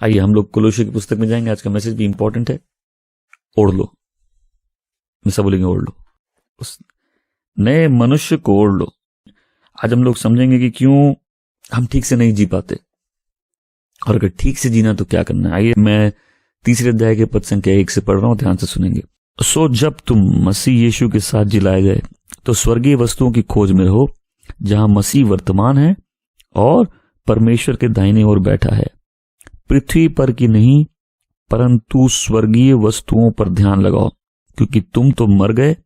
आइए हम लोग कोलोसी की पुस्तक में जाएंगे। आज का मैसेज भी इंपॉर्टेंट है। ओढ़ लो, मिसा बोलेंगे ओढ़ लो, उस नए मनुष्य को ओढ़ लो। आज हम लोग समझेंगे कि क्यों हम ठीक से नहीं जी पाते, और अगर ठीक से जीना तो क्या करना है। आइए मैं 3 अध्याय के पद संख्या 1 से पढ़ रहा हूं, ध्यान से सुनेंगे। सो जब तुम मसीह यीशु के साथ जिलाए गए तो स्वर्गीय वस्तुओं की खोज में रहो, जहां मसीह वर्तमान है और परमेश्वर के दाहिने ओर बैठा है। पृथ्वी पर की नहीं परंतु स्वर्गीय वस्तुओं पर ध्यान लगाओ, क्योंकि तुम तो मर गए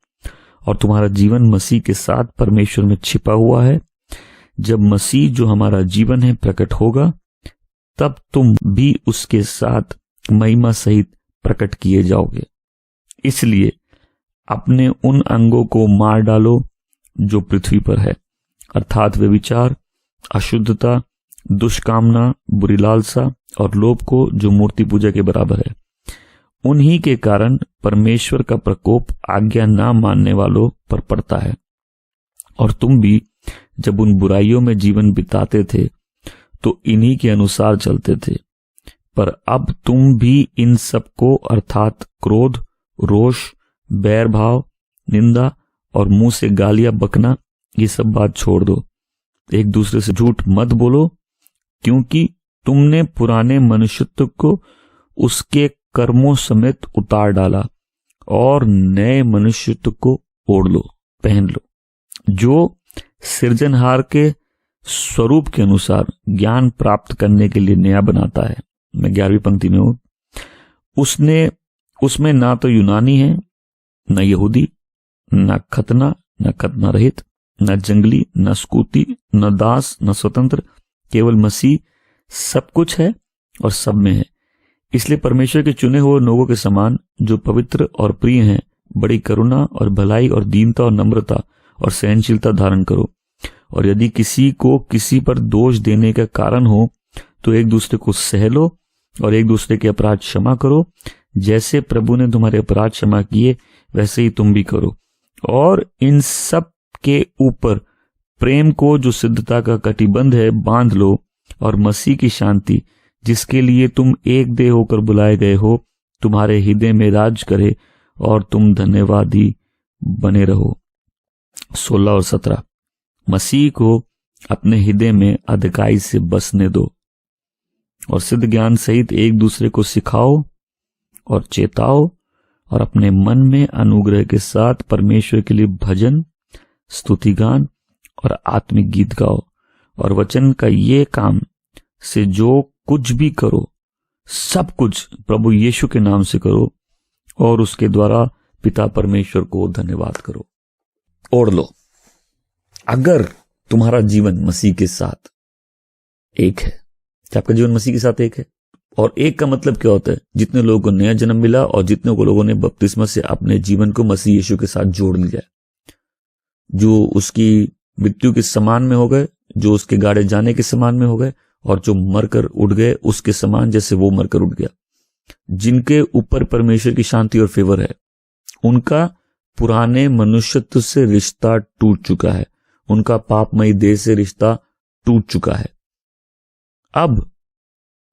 और तुम्हारा जीवन मसीह के साथ परमेश्वर में छिपा हुआ है। जब मसीह जो हमारा जीवन है प्रकट होगा, तब तुम भी उसके साथ महिमा सहित प्रकट किए जाओगे। इसलिए अपने उन अंगों को मार डालो जो पृथ्वी पर है, अर्थात व्यभिचार, अशुद्धता, दुष्कामना, बुरी लालसा और लोभ को, जो मूर्ति पूजा के बराबर है। उन्हीं के कारण परमेश्वर का प्रकोप आज्ञा ना मानने वालों पर पड़ता है। और तुम भी जब उन बुराइयों में जीवन बिताते थे तो इन्हीं के अनुसार चलते थे। पर अब तुम भी इन सबको, अर्थात क्रोध, रोष, बैर भाव, निंदा और मुंह से गालियां बकना, ये सब बात छोड़ दो। एक दूसरे से झूठ मत बोलो, क्योंकि तुमने पुराने मनुष्यत्व को उसके कर्मों समेत उतार डाला और नए मनुष्यत्व को ओढ़ लो, पहन लो, जो सृजनहार के स्वरूप के अनुसार ज्ञान प्राप्त करने के लिए नया बनाता है। मैं 11वीं पंक्ति में हूं। उसमें ना तो यूनानी है, न यहूदी, न खतना, न खतना रहित, न जंगली, न स्कूती, न दास, न स्वतंत्र, केवल मसीह सब कुछ है और सब में है। इसलिए परमेश्वर के चुने हुए लोगों के समान, जो पवित्र और प्रिय हैं, बड़ी करुणा और भलाई और दीनता और नम्रता और सहनशीलता धारण करो। और यदि किसी को किसी पर दोष देने का कारण हो तो एक दूसरे को सह लो और एक दूसरे के अपराध क्षमा करो। जैसे प्रभु ने तुम्हारे अपराध क्षमा किए, वैसे ही तुम भी करो। और इन सब के ऊपर प्रेम को, जो सिद्धता का कटिबंध है, बांध लो। और मसीह की शांति, जिसके लिए तुम एक देह होकर बुलाए गए हो, तुम्हारे हृदय में राज करे और तुम धन्यवादी बने रहो। 16 और 17। मसीह को अपने हृदय में अधिकाई से बसने दो और सिद्ध ज्ञान सहित एक दूसरे को सिखाओ और चेताओ, और अपने मन में अनुग्रह के साथ परमेश्वर के लिए भजन, स्तुतिगान और आत्मिक गीत गाओ। और वचन का ये काम से जो कुछ भी करो, सब कुछ प्रभु यीशु के नाम से करो और उसके द्वारा पिता परमेश्वर को धन्यवाद करो। ओढ़ लो। अगर तुम्हारा जीवन मसीह के साथ एक है, क्या आपका जीवन मसीह के साथ एक है? और एक का मतलब क्या होता है? जितने लोगों को नया जन्म मिला और जितने को लोगों ने बपतिस्मा से अपने जीवन को मसीह यीशु के साथ जोड़ लिया, जो उसकी मृत्यु के समान में हो गए, जो उसके गाड़े जाने के समान में हो गए, और जो मरकर उठ गए उसके समान, जैसे वो मरकर उठ गया। जिनके ऊपर परमेश्वर की शांति और फेवर है, उनका पुराने मनुष्यत्व से रिश्ता टूट चुका है, उनका पापमयी देह से रिश्ता टूट चुका है। अब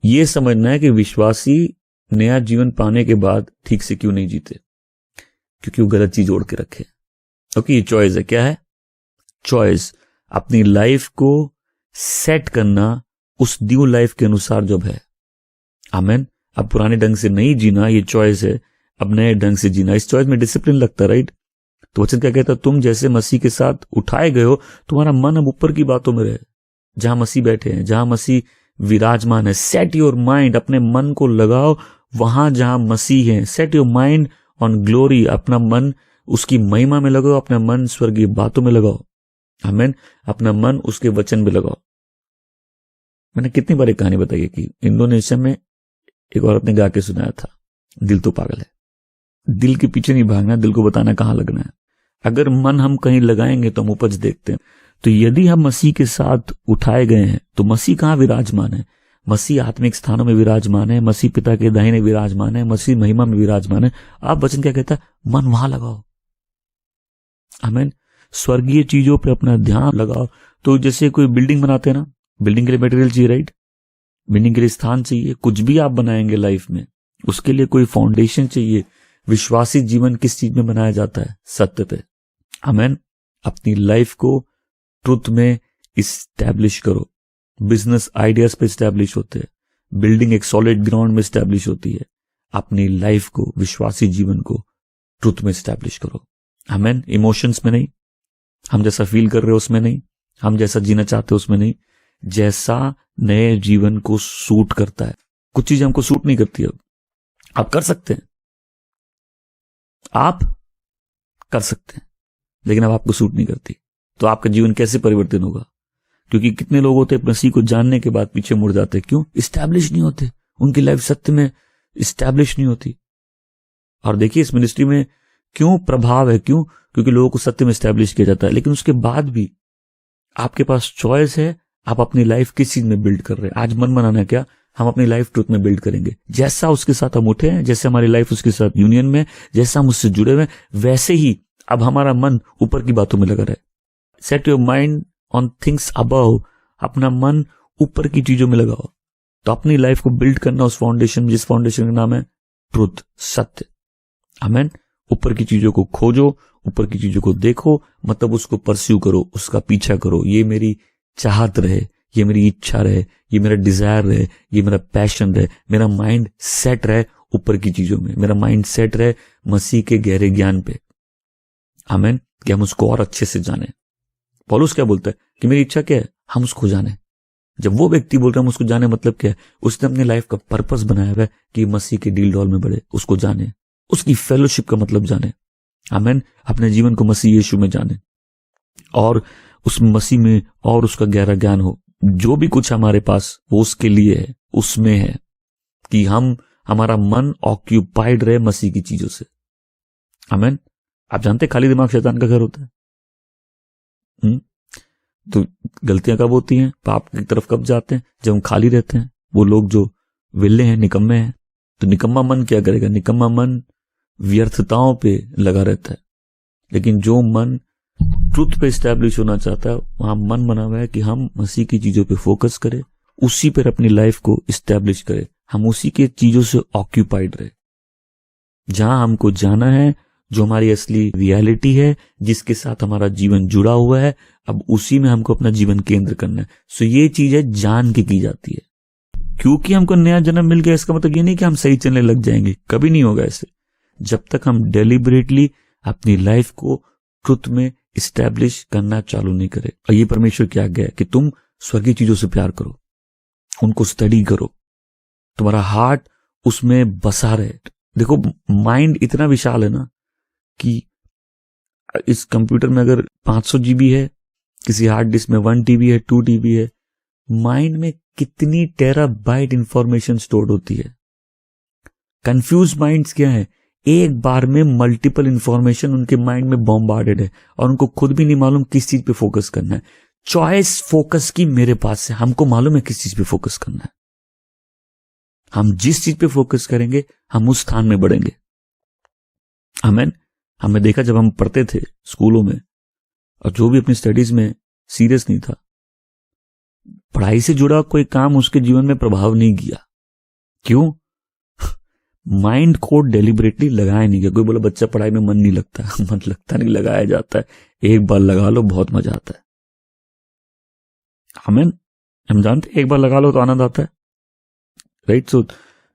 यह समझना है कि विश्वासी नया जीवन पाने के बाद ठीक से क्यों नहीं जीते, क्योंकि वो गलत चीज जोड़ के रखे। ओके, ये चॉइस है। क्या है? चॉइस। अपनी लाइफ को सेट करना उस न्यू लाइफ के अनुसार जब है। आमेन। अब पुराने ढंग से नहीं जीना, ये चॉइस है। अब नए ढंग से जीना, इस चॉइस में डिसिप्लिन लगता है, राइट? तो वचन क्या कहता है? तुम जैसे मसीह के साथ उठाए गए हो, तुम्हारा मन अब ऊपर की बातों में रहे, जहां मसीह बैठे हैं, जहां मसीह विराजमान है। सेट योर माइंड, अपने मन को लगाओ वहां जहां मसीह है। Set your mind on glory, अपना मन उसकी महिमा में लगाओ, अपना मन स्वर्गीय बातों में लगाओ। आमीन। अपना मन उसके वचन में लगाओ। मैंने कितनी बार एक कहानी बताई है कि इंडोनेशिया में एक औरत ने गा के सुनाया था, दिल तो पागल है। दिल के पीछे नहीं भागना, दिल को बताना कहां लगना है। अगर मन हम कहीं लगाएंगे तो हम उपज देखते हैं। तो यदि हम मसीह के साथ उठाए गए हैं तो मसीह कहां विराजमान है? मसीह आत्मिक स्थानों में विराजमान है, मसीह पिता के दाहिने विराजमान है, मसीह महिमा में विराजमान है। आप वचन क्या कहता है? मन वहां लगाओ। आमीन। स्वर्गीय चीजों पे अपना ध्यान लगाओ। तो जैसे कोई बिल्डिंग बनाते हैं ना, बिल्डिंग के लिए मटेरियल चाहिए, राइट? बिल्डिंग के लिए स्थान चाहिए। कुछ भी आप बनाएंगे लाइफ में, उसके लिए कोई फाउंडेशन चाहिए। विश्वासी जीवन किस चीज में बनाया जाता है? सत्य पे। आमीन। अपनी लाइफ को ट्रुथ में इस्टेब्लिश करो। बिजनेस आइडियाज पे इस्टेब्लिश होते हैं, बिल्डिंग एक सॉलिड ग्राउंड में इस्टेब्लिश होती है। अपनी लाइफ को, विश्वासी जीवन को ट्रुथ में इस्टेब्लिश करो। आमीन। इमोशंस में नहीं, हम जैसा फील कर रहे हो उसमें नहीं, हम जैसा जीना चाहते हो उसमें नहीं, जैसा नए जीवन को सूट करता है। कुछ चीजें हमको सूट नहीं करती। अब आप कर सकते हैं, आप कर सकते हैं, लेकिन अब आपको सूट नहीं करती, तो आपका जीवन कैसे परिवर्तन होगा? क्योंकि कितने लोग होते हैं मसीह को जानने के बाद पीछे मुड़ जाते हैं। क्यों? इस्टेब्लिश नहीं होते, उनकी लाइफ सत्य में इस्टेब्लिश नहीं होती। और देखिए इस मिनिस्ट्री में क्यों प्रभाव है? क्यों? क्योंकि लोगों को सत्य में इस्टेब्लिश किया जाता है, लेकिन उसके बाद भी आपके पास चॉइस है, आप अपनी लाइफ किस चीज में बिल्ड कर रहे हैं। आज मन बनाना क्या, हम अपनी लाइफ ट्रुथ में बिल्ड करेंगे। जैसा उसके साथ हम उठे हैं, जैसे हमारी लाइफ उसके साथ यूनियन में, जैसा हम उससे जुड़े हुए, वैसे ही अब हमारा मन ऊपर की बातों में लगा रहे। Set your mind on things above. अपना मन ऊपर की चीजों में लगाओ। तो अपनी लाइफ को बिल्ड करना उस फाउंडेशन, जिस फाउंडेशन का नाम है ट्रुथ, सत्य। आमीन। ऊपर की चीजों को खोजो, ऊपर की चीजों को देखो, मतलब उसको परस्यू करो, उसका पीछा करो। ये मेरी चाहत रहे, ये मेरी इच्छा रहे, ये मेरा डिजायर रहे, ये मेरा पैशन रहे। मेरा माइंड सेट रहे ऊपर की चीजों में, मेरा माइंड सेट रहे मसीह के गहरे ज्ञान पे। आमीन। कि हम उसको और अच्छे से जाने। पौलुस क्या बोलता है कि मेरी इच्छा क्या है? हम उसको जाने। जब वो व्यक्ति बोल रहा है हम उसको जाने, मतलब क्या है? उसने अपनी लाइफ का पर्पस बनाया हुआ है कि मसीह के डील डॉल में बढ़े, उसको जाने, उसकी फेलोशिप का मतलब जाने। आमीन। अपने जीवन को मसीह यीशु में जाने और उस मसीह में और उसका गहरा ज्ञान हो। जो भी कुछ हमारे पास वो उसके लिए है, उसमें है कि हमारा मन ऑक्यूपाइड रहे मसीह की चीजों से। आमीन। आप जानते खाली दिमाग शैतान का घर होता है। तो गलतियां कब होती हैं, पाप की तरफ कब जाते हैं? जब हम खाली रहते हैं। वो लोग जो विल्ले हैं, निकम्मे हैं, तो निकम्मा मन क्या करेगा? निकम्मा मन व्यर्थताओं पे लगा रहता है। लेकिन जो मन ट्रुथ पे एस्टैब्लिश होना चाहता है, वहां मन बना हुआ है कि हम मसीह की चीजों पे फोकस करें, उसी पर अपनी लाइफ को एस्टैब्लिश करें, हम उसी के चीजों से ऑक्यूपाइड रहे। जहां हमको जाना है, जो हमारी असली रियलिटी है, जिसके साथ हमारा जीवन जुड़ा हुआ है, अब उसी में हमको अपना जीवन केंद्र करना है। सो ये चीज है जान के की जाती है। क्योंकि हमको नया जन्म मिल गया, इसका मतलब ये नहीं कि हम सही चलने लग जाएंगे, कभी नहीं होगा ऐसे। जब तक हम डेलिबरेटली अपनी लाइफ को ट्रुथ में इस्टेब्लिश करना चालू नहीं करे। और ये परमेश्वर की आज्ञा है कि तुम स्वर्गीय चीजों से प्यार करो, उनको स्टडी करो, तुम्हारा हार्ट उसमें बसा रहे। देखो माइंड इतना विशाल है ना कि इस कंप्यूटर में अगर 500 GB है, किसी हार्ड डिस्क में 1 TB है, 2 TB है, माइंड में कितनी टेराबाइट इंफॉर्मेशन स्टोर होती है। कंफ्यूज माइंड्स क्या है? एक बार में मल्टीपल इंफॉर्मेशन उनके माइंड में बॉम्बार्डेड है और उनको खुद भी नहीं मालूम किस चीज पे फोकस करना है। चॉइस फोकस की मेरे पास है, हमको मालूम है किस चीज पे फोकस करना है। हम जिस चीज पे फोकस करेंगे हम उस स्थान में बढ़ेंगे। आमीन। हमने देखा जब हम पढ़ते थे स्कूलों में और जो भी अपनी स्टडीज में सीरियस नहीं था, पढ़ाई से जुड़ा कोई काम उसके जीवन में प्रभाव नहीं किया। क्यों? माइंड को डेलिबरेटली लगाया नहीं गया। कोई बोला बच्चा पढ़ाई में मन नहीं लगता, मन लगता नहीं, लगाया जाता है। एक बार लगा लो बहुत मजा आता है। आमीन। हम जानते एक बार लगा लो तो आनंद आता है, राइट? सो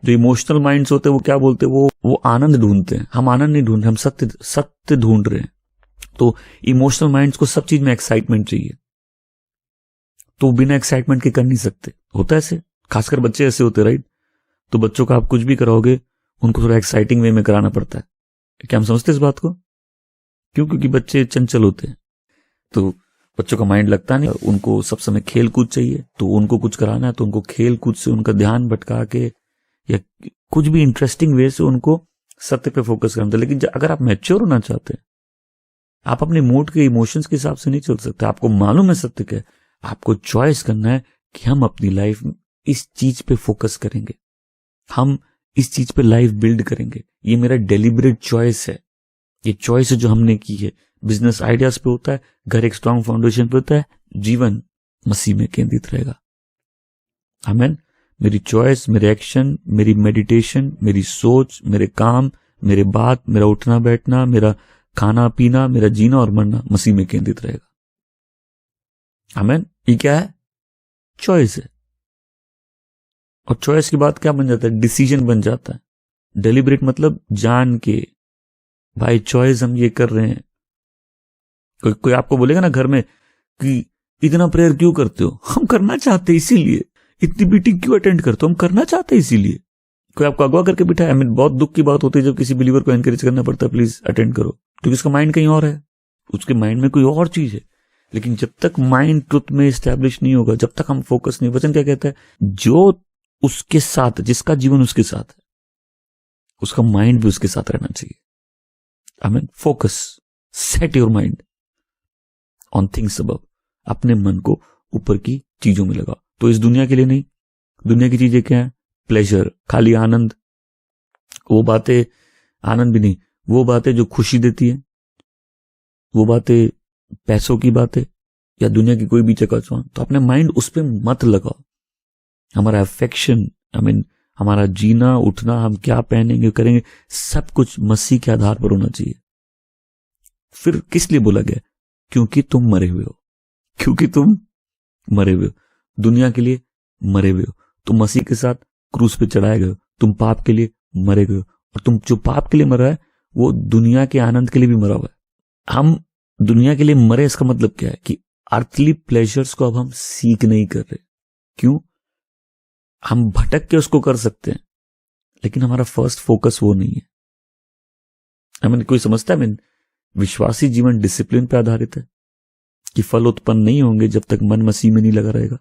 जो इमोशनल माइंड्स होते हैं वो क्या बोलते हैं? वो आनंद ढूंढते हैं। हम आनंद नहीं ढूंढ रहे, हम सत्य ढूंढ रहे हैं। तो इमोशनल माइंड्स को सब चीज में एक्साइटमेंट चाहिए, तो बिना एक्साइटमेंट के कर नहीं सकते। होता है ऐसे, खासकर बच्चे ऐसे होते, राइट? तो बच्चों का आप कुछ भी कराओगे उनको थोड़ा एक्साइटिंग वे में कराना पड़ता है। क्या हम समझते इस बात को? क्यों? क्योंकि बच्चे चंचल होते हैं, तो बच्चों का माइंड लगता नहीं, उनको सब समय खेल कूद चाहिए। तो उनको कुछ कराना है तो उनको खेल कूद से उनका ध्यान भटका के या कुछ भी इंटरेस्टिंग वे से उनको सत्य पे फोकस करना था। लेकिन अगर आप मैच्योर होना चाहते हैं, आप अपने मूड के इमोशंस के हिसाब से नहीं चल सकते। आपको मालूम है सत्य क्या है, आपको चॉइस करना है कि हम अपनी लाइफ में इस चीज पे फोकस करेंगे, हम इस चीज पे लाइफ बिल्ड करेंगे। ये मेरा डेलिबरेट चॉइस है। ये चॉइस जो हमने की है, बिजनेस आइडियाज पे होता है, घर एक स्ट्रांग फाउंडेशन पे होता है, जीवन मसीह में केंद्रित रहेगा। आमीन। मेरी चॉइस, मेरे एक्शन, मेरी मेडिटेशन, मेरी सोच, मेरे काम, मेरे बात, मेरा उठना बैठना, मेरा खाना पीना, मेरा जीना और मरना मसीह में केंद्रित रहेगा। आमीन। ये क्या है? चॉइस है। और चॉइस के बाद क्या बन जाता है? डिसीजन बन जाता है। डेलिब्रेट मतलब जान के, भाई चॉइस हम ये कर रहे हैं। कोई आपको बोलेगा ना घर में कि इतना प्रेयर क्यों करते हो? हम करना चाहते हैं इसीलिए। इतनी मीटिंग क्यों अटेंड करते हो? हम करना चाहते हैं इसीलिए। कोई आपको अगवा करके बिठाया, बहुत दुख की बात होती है जब किसी बिलीवर को एनकरेज करना पड़ता है, प्लीज अटेंड करो, क्योंकि उसका माइंड कहीं और है, उसके माइंड में कोई और चीज है। लेकिन जब तक माइंड ट्रुथ में स्टैब्लिश नहीं होगा, जब तक हम फोकस नहीं, वचन क्या कहता है? जो उसके साथ, जिसका जीवन उसके साथ है, उसका माइंड भी उसके साथ रहना चाहिए। आमीन। Focus, set your mind on things above. अपने मन को ऊपर की चीजों में लगाओ। तो इस दुनिया के लिए नहीं। दुनिया की चीजें क्या है? प्लेजर, खाली आनंद, वो बातें, आनंद भी नहीं, वो बातें जो खुशी देती है, वो बातें, पैसों की बातें या दुनिया की कोई भी चकाचौंध, तो अपने माइंड उस पर मत लगाओ। हमारा अफेक्शन, हमारा जीना उठना, हम क्या पहनेंगे करेंगे, सब कुछ मसीह के आधार पर होना चाहिए। फिर किस लिए बोला गया? क्योंकि तुम मरे हुए हो। क्योंकि तुम मरे हुए हो, दुनिया के लिए मरे हुए हो। तुम मसीह के साथ क्रूस पे चढ़ाए गए हो। तुम पाप के लिए मरे गए हो, और तुम जो पाप के लिए मरा है वो दुनिया के आनंद के लिए भी मरा हुआ है। हम दुनिया के लिए मरे, इसका मतलब क्या है? कि अर्थली प्लेजर्स को अब हम सीख नहीं कर रहे। क्यों? हम भटक के उसको कर सकते हैं, लेकिन हमारा फर्स्ट फोकस वो नहीं है। कोई समझता है विश्वासी जीवन डिसिप्लिन पे आधारित है, कि फल उत्पन्न नहीं होंगे जब तक मन मसीह में नहीं लगा रहेगा,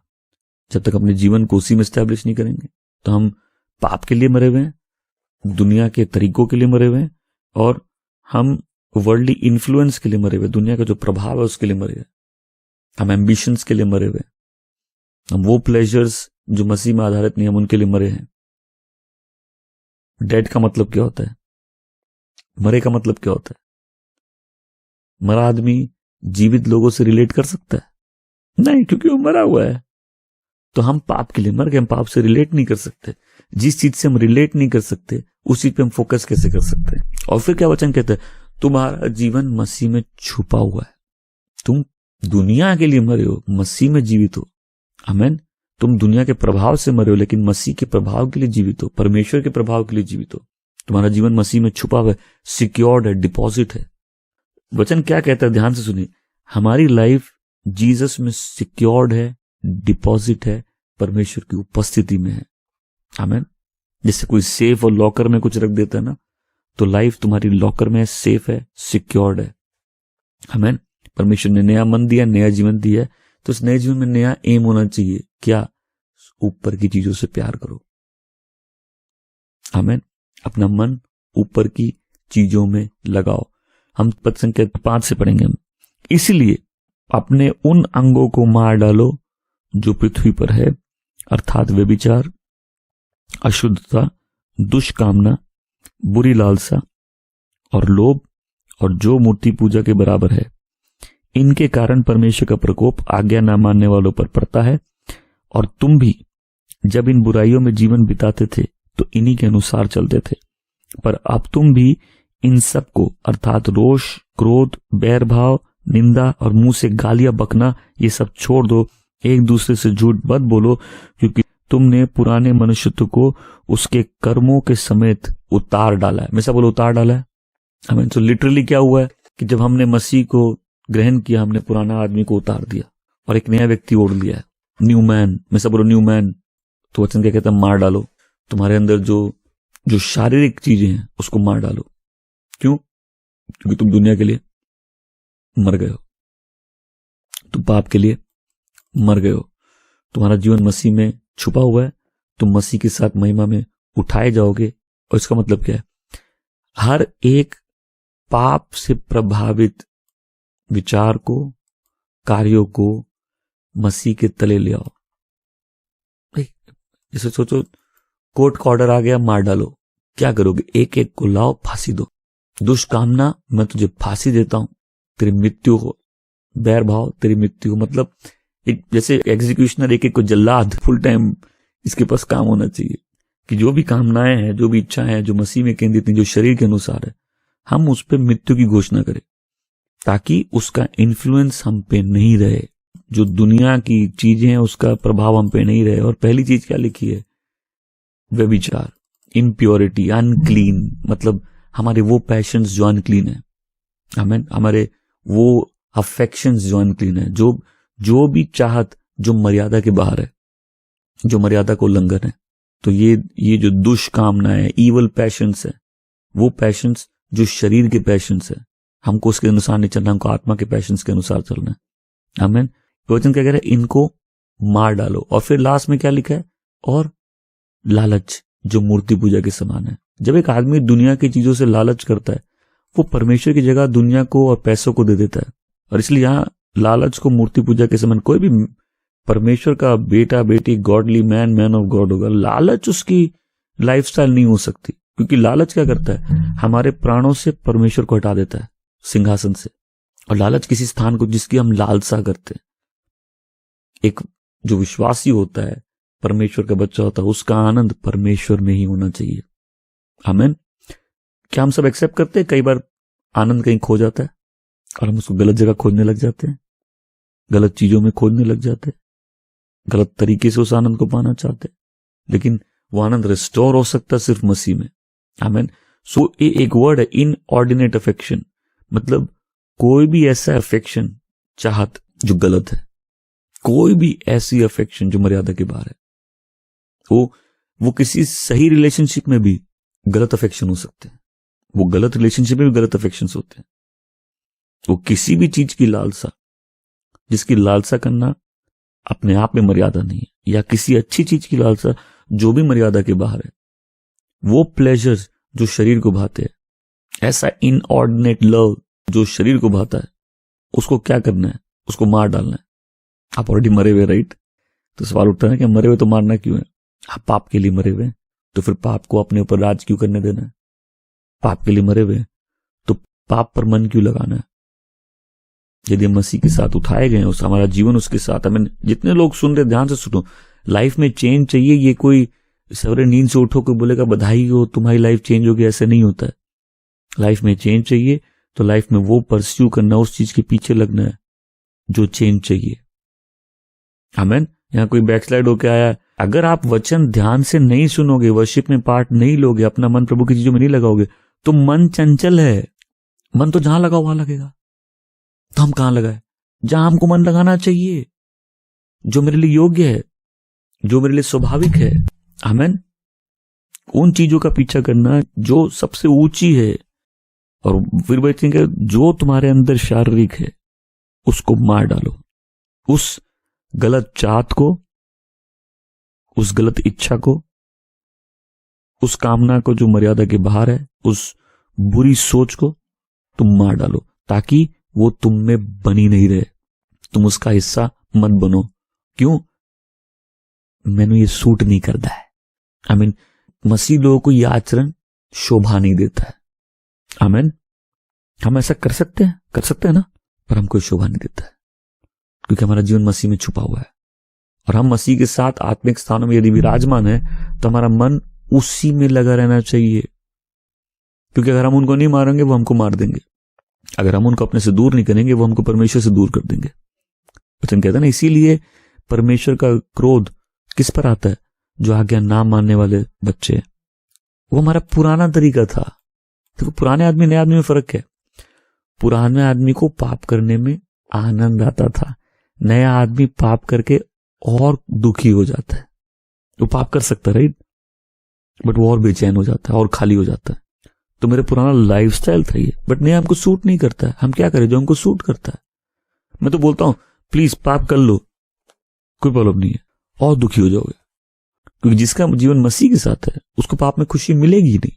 जब तक अपने जीवन को उसी में स्टैब्लिश नहीं करेंगे। तो हम पाप के लिए मरे हुए हैं, दुनिया के तरीकों के लिए मरे हुए हैं, और हम वर्ल्डली इन्फ्लुएंस के लिए मरे हुए, दुनिया का जो प्रभाव है उसके लिए मरे हुए। हम एम्बिशंस के लिए मरे हुए, हम वो प्लेजर्स जो मसीह में आधारित नहीं, हम उनके लिए मरे हैं। डेड का मतलब क्या होता है? मरे का मतलब क्या होता है? मरा आदमी जीवित लोगों से रिलेट कर सकता है? नहीं, क्योंकि वो मरा हुआ है। तो हम पाप के लिए मर गए, हम पाप से रिलेट नहीं कर सकते। जिस चीज से हम रिलेट नहीं कर सकते, उस चीज पे हम फोकस कैसे कर सकते हैं? और फिर क्या वचन कहता है? तुम्हारा जीवन मसीह में छुपा हुआ है। तुम दुनिया के लिए मरे हो, मसीह में जीवित हो। आमीन। तुम दुनिया के प्रभाव से मरे हो, लेकिन मसीह के प्रभाव के लिए जीवित हो, परमेश्वर के प्रभाव के लिए जीवित हो। तुम्हारा जीवन मसीह में छुपा हुआ है, सिक्योर्ड है, डिपॉजिट है। वचन क्या कहता है? ध्यान से सुनिए। हमारी लाइफ जीसस में सिक्योर्ड है, डिपॉजिट है, परमेश्वर की उपस्थिति में है। आमीन। जैसे कोई सेफ और लॉकर में कुछ रख देता है ना, तो लाइफ तुम्हारी लॉकर में है, सेफ है, सिक्योर्ड है। आमीन। परमेश्वर ने नया मन दिया, नया जीवन दिया है, तो उस नए जीवन में नया एम होना चाहिए। क्या? ऊपर की चीजों से प्यार करो। आमीन। अपना मन ऊपर की चीजों में लगाओ। हम पद संख्या 5 से पढ़ेंगे। इसलिए अपने उन अंगों को मार डालो जो पृथ्वी पर है, अर्थात व्यभिचार, अशुद्धता, दुष्कामना, बुरी लालसा और लोभ, और जो मूर्ति पूजा के बराबर है। इनके कारण परमेश्वर का प्रकोप आज्ञा न मानने वालों पर पड़ता है। और तुम भी जब इन बुराइयों में जीवन बिताते थे तो इन्हीं के अनुसार चलते थे, पर अब तुम भी इन सब को, अर्थात रोष, क्रोध, बैर भाव, निंदा और मुंह से गालियां बकना, ये सब छोड़ दो। एक दूसरे से झूठ मत बोलो, क्योंकि तुमने पुराने मनुष्यत्व को उसके कर्मों के समेत उतार डाला है। मैं सब बोलो उतार डाला है। हमें तो लिटरली क्या हुआ है कि जब हमने मसीह को ग्रहण किया, हमने पुराना आदमी को उतार दिया और एक नया व्यक्ति ओढ़ लिया है, न्यू मैन। मैं सब बोलो न्यू मैन। तो वचन क्या कहता है? मार डालो। तुम्हारे अंदर जो शारीरिक चीजें हैं उसको मार डालो। क्यों? क्योंकि तुम दुनिया के लिए मर गए हो, तुम पाप के लिए मर गए हो। तुम्हारा जीवन मसीह में छुपा हुआ है, तुम मसीह के साथ महिमा में उठाए जाओगे। और इसका मतलब क्या है? हर एक पाप से प्रभावित विचार को, कार्यों को मसीह के तले ले आओ। जैसे सोचो कोर्ट का ऑर्डर आ गया, मार डालो। क्या करोगे? एक एक को लाओ, फांसी दो। दुष्कामना, मैं तुझे फांसी देता हूं, तेरी मृत्यु हो। बैर भाव, तेरी मृत्यु हो। मतलब एक जैसे एग्जीक्यूशनर, एक को जल्लाद, फुल टाइम इसके पास काम होना चाहिए कि जो भी कामनाएं हैं, जो भी इच्छाएं हैं, जो मसीह में केंद्रित हैं, जो शरीर के अनुसार है, हम उस पर मृत्यु की घोषणा करें, ताकि उसका इन्फ्लुएंस हम पे नहीं रहे, जो दुनिया की चीजें हैं उसका प्रभाव हम पे नहीं रहे। और पहली चीज क्या लिखी है? व्यभिचार, इम्प्योरिटी, अनक्लीन, मतलब हमारे वो पैशंस जो अनक्लीन है, आमीन, हमारे वो अफेक्शंस जो अनक्लीन है, जो भी चाहत जो मर्यादा के बाहर है, जो मर्यादा को उल्लंघन है। तो ये जो दुष्कामना है, इवल पैशंस है, वो पैशंस जो शरीर के पैशंस है, हमको उसके अनुसार नहीं चलना, हमको आत्मा के पैशंस के अनुसार चलना है। आमीन। वचन क्या कह रहा है? इनको मार डालो। और फिर लास्ट में क्या लिखा है? और लालच जो मूर्ति पूजा के समान है। जब एक आदमी दुनिया की चीजों से लालच करता है, वो परमेश्वर की जगह दुनिया को और पैसों को दे देता है। और इसलिए यहां लालच को मूर्ति पूजा के समान, कोई भी परमेश्वर का बेटा बेटी, गॉडली मैन ऑफ गॉड होगा, लालच उसकी लाइफस्टाइल नहीं हो सकती। क्योंकि लालच क्या करता है? हमारे प्राणों से परमेश्वर को हटा देता है, सिंहासन से। और लालच किसी स्थान को जिसकी हम लालसा करते हैं। एक जो विश्वासी होता है, परमेश्वर का बच्चा होता है, उसका आनंद परमेश्वर में ही होना चाहिए। आमीन। क्या हम सब एक्सेप्ट करते हैं? कई बार आनंद कहीं खो जाता है और हम उसको गलत जगह खोजने लग जाते हैं, गलत चीजों में खोजने लग जाते हैं, गलत तरीके से उस आनंद को पाना चाहते हैं। लेकिन वो आनंद रिस्टोर हो सकता है सिर्फ मसीह में। आमीन। सो एक वर्ड है, इनऑर्डिनेट अफेक्शन, मतलब कोई भी ऐसा अफेक्शन, चाहत जो गलत है, कोई भी ऐसी अफेक्शन जो मर्यादा के बाहर है, वो किसी सही रिलेशनशिप में भी गलत अफेक्शन हो सकते हैं, वो गलत रिलेशनशिप में भी गलत अफेक्शन होते हैं। वो किसी भी चीज की लालसा, जिसकी लालसा करना अपने आप में मर्यादा नहीं है, या किसी अच्छी चीज की लालसा जो भी मर्यादा के बाहर है, वो प्लेजर्स जो शरीर को भाते हैं, ऐसा इनऑर्डिनेट लव जो शरीर को भाता है, उसको क्या करना है? उसको मार डालना है। आप ऑलरेडी मरे हुए, राइट? तो सवाल उठता है कि मरे हुए तो मारना क्यों है? आप पाप के लिए मरे हुए, तो फिर पाप को अपने ऊपर राज क्यों करने देना है? पाप के लिए मरे हुए तो पाप पर मन क्यों लगाना है? यदि हम मसीह के साथ उठाए गए, उस हमारा जीवन उसके साथ। हमें जितने लोग सुन रहे, ध्यान से सुनो, लाइफ में चेंज चाहिए। ये कोई सवेरे नींद से उठो कोई बोलेगा बधाई हो तुम्हारी लाइफ चेंज होगी, ऐसे नहीं होता है। लाइफ में चेंज चाहिए तो लाइफ में वो परस्यू करना, उस चीज के पीछे लगना है जो चेंज चाहिए। आमीन। यहाँ कोई बैकस्लाइड होके आया, अगर आप वचन ध्यान से नहीं सुनोगे, वर्शिप में पार्ट नहीं लोगे, अपना मन प्रभु की चीजों में नहीं लगाओगे, तो मन चंचल है। मन तो जहां लगा वहां लगेगा। तो हम कहां लगाए? जहां हमको मन लगाना चाहिए, जो मेरे लिए योग्य है, जो मेरे लिए स्वाभाविक है। आमीन। उन चीजों का पीछा करना जो सबसे ऊंची है। और फिर बच्चे जो तुम्हारे अंदर शारीरिक है उसको मार डालो। उस गलत चाहत को, उस गलत इच्छा को, उस कामना को जो मर्यादा के बाहर है, उस बुरी सोच को तुम मार डालो, ताकि वो तुम में बनी नहीं रहे, तुम उसका हिस्सा मत बनो। क्यों? मैंने ये सूट नहीं करता है। आमीन। मसीह लोगों को यह आचरण शोभा नहीं देता है। आमीन। हम ऐसा कर सकते हैं ना, पर हमको शोभा नहीं देता है, क्योंकि हमारा जीवन मसीह में छुपा हुआ है। और हम मसीह के साथ आत्मिक स्थानों में यदि विराजमान है, तो हमारा मन उसी में लगा रहना चाहिए। क्योंकि अगर हम उनको नहीं मारेंगे, वो हमको मार देंगे। अगर हम उनको अपने से दूर नहीं करेंगे, वो हमको परमेश्वर से दूर कर देंगे। वचन कहता है ना, इसीलिए परमेश्वर का क्रोध किस पर आता है? जो आज्ञा ना मानने वाले बच्चे। वो हमारा पुराना तरीका था। देखो, पुराने आदमी नए आदमी में फर्क है। पुराने आदमी को पाप करने में आनंद आता था, नया आदमी पाप करके और दुखी हो जाता है। वो पाप कर सकता है, राइट, बट वो और बेचैन हो जाता है और खाली हो जाता है। तो मेरा पुराना लाइफस्टाइल था ये, बट नया हमको सूट नहीं करता है। हम क्या करें जो हमको सूट करता है? मैं तो बोलता हूं प्लीज पाप कर लो, कोई प्रॉब्लम नहीं है, और दुखी हो जाओगे। क्योंकि जिसका जीवन मसीह के साथ है उसको पाप में खुशी मिलेगी ही नहीं।